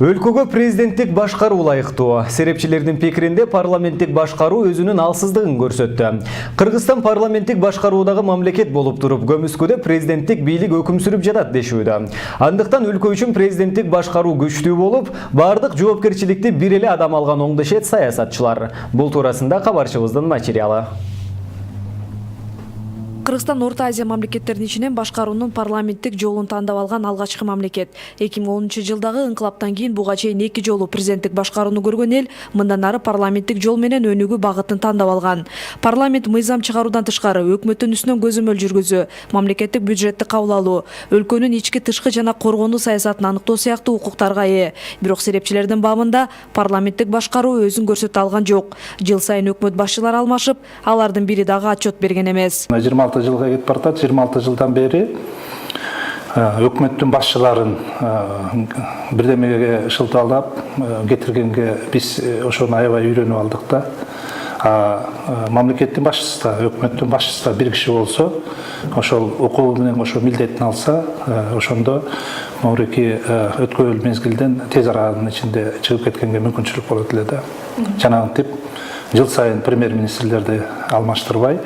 Өлкөгө президенттик башкаруу ылайыктуу. Серепчилердин пикиринде парламенттик башкаруу өзүнүн алсыздыгын көрсөттү. Кыргызстан парламенттик башкаруудагы мамлекет болуп туруп, көмүскөдө президенттик бийлик өкүм сүрүп жатат дешүүдө. Андыктан өлкө үчүн президенттик башкаруу күчтүү болуп, бардык жоопкерчиликти бир эле адам алган оң дешет саясатчылар. Бул туурасында кабарчыбыздын материалы. Кыргызстан Орто Азия мамлекеттеринин ичинен башкаруунун парламенттик жолун тандап алган алгачкы мамлекет. 2010-жылдагы инкылаптан кийин буга чейин 2 жолу президенттик башкарууну көргөн эл мындан ары парламенттик жол менен өнүгүү багытын тандап алган. Парламент мыйзам чыгаруудан тышкары өкмөттүн үстүнөн көзөмөл жүргүзүү, мамлекеттик бюджетти кабыл алуу, өлкөнүн ички, тышкы жана коргонуу саясатын аныктоо сыяктуу укуктарга ээ. Бирок серепчилердин баамында парламенттик башкаруу өзүн көрсөтө алган жок. Жыл сайын өкмөт башчылары алмашып, алардын бири дагы отчет берген эмес. 26 жылга кетип баратат. 26 жылдан бери өкмөттүн башчыларын бирдемеге шылтаалап кетиргенге биз ошону аябай үйрөнүп алдык да. Мамлекеттин башчысы да, өкмөттүн башчысы да бир киши болсо, ошол укугу менен ошол милдетин алса, ошондо моуреки өткөн мезгилден тез аранын ичинде чыгып кеткенге мүмкүнчүлүк болот эле да. Жанагынтип жыл сайын премьер-министрлерди алмаштырбай,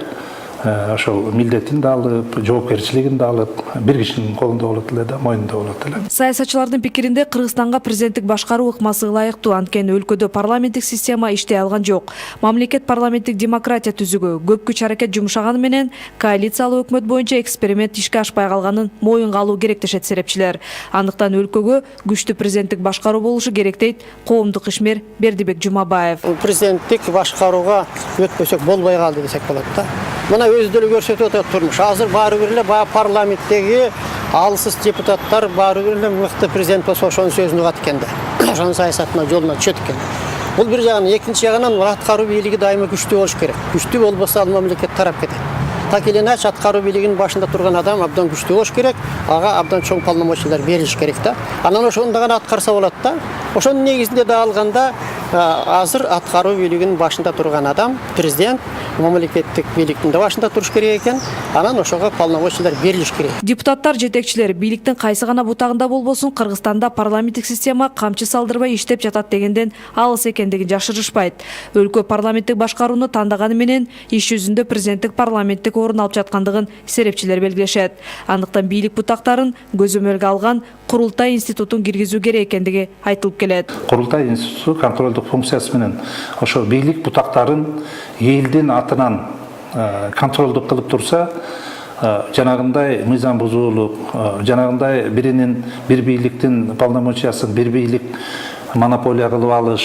ошол милдетин да алып, жоопкерчилигин да алып, бир кишинин колунда болот эле да, мойнунда болот эле. Саясатчылардын пикиринде Кыргызстанга президенттик башкаруу ыкмасы ылайыктуу, анткени өлкөдө парламенттик система иштей алган жок. Мамлекет парламенттик демократия түзүүгө көп күч аракет жумшаганы менен коалициялуу өкмөт боюнча эксперимент ишке ашпай калганын моюнга алуу керек дешет серепчилер. Андыктан өлкөгө күчтүү президенттик башкаруу болушу керек дейт коомдук ишмер Бердибек Жумабаев. Президенттик башкарууга өтпөсөк болбой калды десек болот да. Мына өздөрү көрсөтүп атат турмуш. Азыр баары бир эле парламенттеги алсыз депутаттар баары бир эле мыкты президент болсо ошонун сөзүн угат экен да. Ошонун саясатына жолуна түшөт экен. Бул бир жагынан, экинчи жагынан аткаруу бийлиги дайыма күчтүү болуш керек. Күчтүү болбосо ал мамлекет тарап кетет. Так или иначе аткаруу бийлигинин башында турган адам абдан күчтүү болуш керек, ага абдан чоң полномочиялар берилиш керек да. Анан ошону гана аткарса болот да. Ошонун негизинде да алганда азыр аткаруу бийлигинин башында турган адам президент, мамлекеттик бийликтин да башында туруш керек экен. Анан ошого полномочиялар берилиш керек. Депутаттар, жетекчилер бийликтин кайсы гана бутагында болбосун Кыргызстанда парламенттик система камчы салдырбай иштеп жатат дегенден алыс экендигин жашырышпайт. Өлкө парламенттик башкарууну тандаганы менен иш жүзүндө президенттик парламенттик орун алып жаткандыгын серепчилер белгилешет. Андыктан бийлик бутактарын көзөмөлгө алган курултай институтун киргизүү керек экендиги айтылып келет. Курултай институту контролдук функциясы менен ошо бийлик бутактарын элдин атынан контролдук кылып турса, жанагындай мыйзам бузуулук, жанагындай бир бийликтин полномочиясын бир бийлик монополия кылып алыш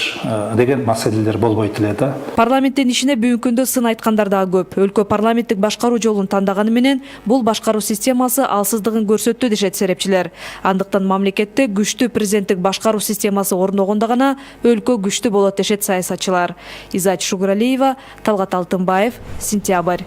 деген маселелер болбойт эле да. Парламенттин ишине бүгүнкү күндө сын айткандар дагы көп. Өлкө парламенттик башкаруу жолун тандаганы менен бул башкаруу системасы алсыздыгын көрсөттү дешет серепчилер. Андыктан мамлекетте күчтүү президенттик башкаруу системасы орногондо гана өлкө күчтүү болот дешет саясатчылар. Изач Шугуралиева, Талгат Алтынбаев, Сентябрь.